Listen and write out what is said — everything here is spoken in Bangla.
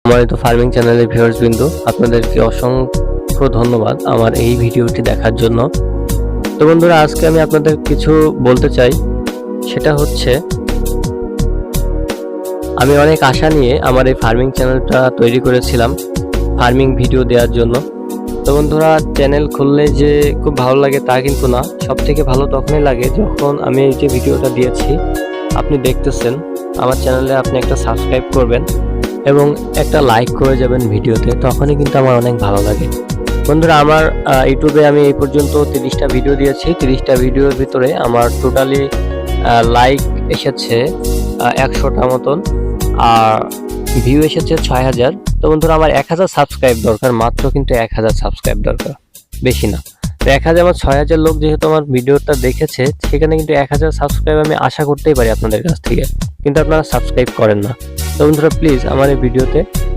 সম্মানিত ফার্মিং চ্যানেলের ভিউয়ার্স বিন্দু, আপনাদেরকে অসংখ্য ধন্যবাদ আমার এই ভিডিওটি দেখার জন্য। তো বন্ধুরা, আজকে আমি আপনাদের কিছু বলতে চাই, সেটা হচ্ছে আমি অনেক আশা নিয়ে আমার এই ফার্মিং চ্যানেলটা তৈরি করেছিলাম ফার্মিং ভিডিও দেওয়ার জন্য। তো বন্ধুরা, চ্যানেল খুললে যে খুব ভালো লাগে তা কিন্তু না, সব থেকে ভালো তখনই লাগে যখন আমি এই যে ভিডিওটা দিয়েছি আপনি দেখতেছেন, আমার চ্যানেলে আপনি একটা সাবস্ক্রাইব করবেন এবং একটা লাইক করে যাবেন ভিডিওতে, তখনই কিন্তু আমার অনেক ভালো লাগে। বন্ধুরা, আমার ইউটিউবে আমি এই পর্যন্ত 30টা ভিডিও দিয়েছি। 30টা ভিডিওর ভিতরে আমার টোটালি লাইক এসেছে 100টা মতন, আর ভিউ এসেছে 6000। তো বন্ধুরা, আমার 1000 সাবস্ক্রাইব দরকার, মাত্র কিন্তু 1000 সাবস্ক্রাইব দরকার, বেশি না। তো 1000 আমার 6000 লোক যেহেতু আমার ভিডিওটা দেখেছে, সেখানে কিন্তু 1000 সাবস্ক্রাইব আমি আশা করতেই পারি আপনাদের কাছ থেকে, কিন্তু আপনারা সাবস্ক্রাইব করেন না। তো বন্ধুরা, প্লিজ আমার এই ভিডিওতে